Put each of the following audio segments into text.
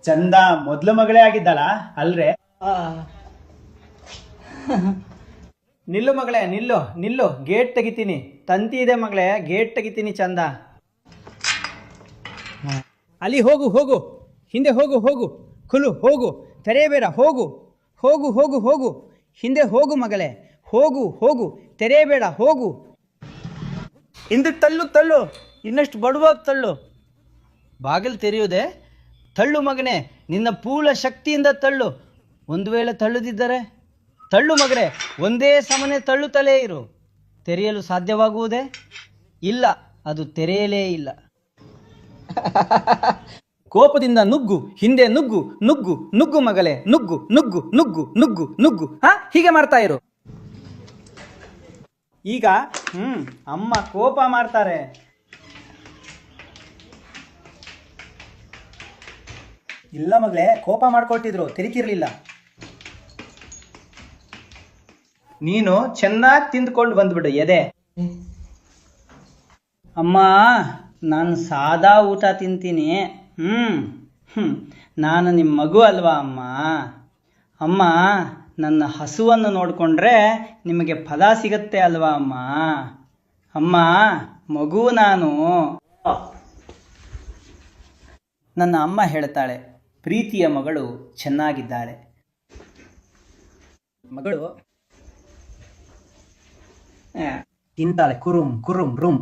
ಚಂದ ಮೊದ್ಲು ಮಗಳೇ ಆಗಿದ್ದಲ್ಲ ಅಲ್ರೇ? ನಿಲ್ಲು ಮಗಳೇ, ನಿಲ್ಲು ನಿಲ್ಲು, ಗೇಟ್ ತೆಗಿತೀನಿ. ತಂತಿ ಇದೆ ಮಗಳೇ, ಗೇಟ್ ತೆಗಿತೀನಿ. ಚಂದ, ಅಲ್ಲಿ ಹೋಗು ಹೋಗು, ಹಿಂದೆ ಹೋಗು ಹೋಗು, ಖುಲು ಹೋಗು, ತೆರೆಯಬೇಡ, ಹೋಗು ಹೋಗು ಹೋಗು ಹೋಗು, ಹಿಂದೆ ಹೋಗು ಮಗಳೇ, ಹೋಗು ಹೋಗು, ತೆರೆಯಬೇಡ, ಹೋಗು. ಹಿಂದೆ ತಳ್ಳು ತಳ್ಳು, ಇನ್ನಷ್ಟು ಬಡವಾಗಿ ತಳ್ಳು. ಬಾಗಿಲು ತೆರೆಯುವುದೇ? ತಳ್ಳು ಮಗನೇ, ನಿನ್ನ ಪೂರ್ಣ ಶಕ್ತಿಯಿಂದ ತಳ್ಳು. ಒಂದು ವೇಳೆ ತಳ್ಳುದಿದ್ದರೆ ತಳ್ಳು ಮಗನೇ, ಒಂದೇ ಸಮನೆ ತಳ್ಳುತ್ತಲೇ ಇರು. ತೆರೆಯಲು ಸಾಧ್ಯವಾಗುವುದೇ? ಇಲ್ಲ, ಅದು ತೆರೆಯಲೇ ಇಲ್ಲ. ಕೋಪದಿಂದ ನುಗ್ಗು, ಹಿಂದೆ ನುಗ್ಗು, ನುಗ್ಗು ನುಗ್ಗು ಮಗಳೇ, ನುಗ್ಗು ನುಗ್ಗು ನುಗ್ಗು ನುಗ್ಗು ನುಗ್ಗು. ಹೀಗೆ ಮಾಡ್ತಾ ಇರು. ಈಗ ಅಮ್ಮ ಕೋಪ ಮಾಡ್ತಾರೆ. ಇಲ್ಲ ಮಗಳೇ, ಕೋಪ ಮಾಡ್ಕೊಳ್ತಿದ್ರು, ತೆರಿತಿರ್ಲಿಲ್ಲ. ನೀನು ಚೆನ್ನಾಗಿ ತಿಂದ್ಕೊಂಡು ಬಂದ್ಬಿಡು ಎದೆ. ಅಮ್ಮ, ನಾನು ಸಾದಾ ಊಟ ತಿಂತೀನಿ. ನಾನು ನಿಮ್ಮ ಮಗು ಅಲ್ವಾ ಅಮ್ಮ? ಅಮ್ಮ, ನನ್ನ ಹಸುವನ್ನು ನೋಡಿಕೊಂಡ್ರೆ ನಿಮಗೆ ಫಲ ಸಿಗತ್ತೆ ಅಲ್ವಾ ಅಮ್ಮ? ಅಮ್ಮ, ಮಗು ನಾನು. ನನ್ನ ಅಮ್ಮ ಹೇಳ್ತಾಳೆ, ಪ್ರೀತಿಯ ಮಗಳು ಚೆನ್ನಾಗಿದ್ದಾಳೆ. ಮಗಳು ತಿಂತಾಳೆ ಕುರುಮ್ ಕುರುಮ್ ರುಮ್.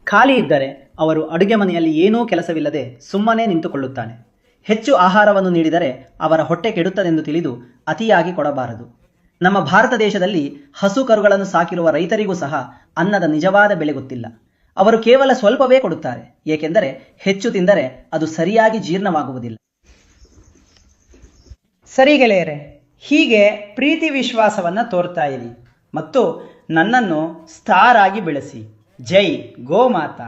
ಖಾಲಿ ಇದ್ದರೆ ಅವರು ಅಡುಗೆ ಮನೆಯಲ್ಲಿ ಏನೂ ಕೆಲಸವಿಲ್ಲದೆ ಸುಮ್ಮನೆ ನಿಂತುಕೊಳ್ಳುತ್ತಾನೆ. ಹೆಚ್ಚು ಆಹಾರವನ್ನು ನೀಡಿದರೆ ಅವರ ಹೊಟ್ಟೆ ಕೆಡುತ್ತದೆಂದು ತಿಳಿದು ಅತಿಯಾಗಿ ಕೊಡಬಾರದು. ನಮ್ಮ ಭಾರತ ದೇಶದಲ್ಲಿ ಹಸು ಕರುಗಳನ್ನು ಸಾಕಿರುವ ರೈತರಿಗೂ ಸಹ ಅನ್ನದ ನಿಜವಾದ ಬೆಲೆ ಗೊತ್ತಿಲ್ಲ. ಅವರು ಕೇವಲ ಸ್ವಲ್ಪವೇ ಕೊಡುತ್ತಾರೆ, ಏಕೆಂದರೆ ಹೆಚ್ಚು ತಿಂದರೆ ಅದು ಸರಿಯಾಗಿ ಜೀರ್ಣವಾಗುವುದಿಲ್ಲ. ಸರಿ ಗೆಳೆಯರೆ, ಹೀಗೆ ಪ್ರೀತಿ ವಿಶ್ವಾಸವನ್ನು ತೋರ್ತಾ ಇರಿ ಮತ್ತು ನನ್ನನ್ನು ಸ್ಟಾರ್ ಆಗಿ ಬೆಳೆಸಿ. ಜೈ ಗೋಮಾತಾ.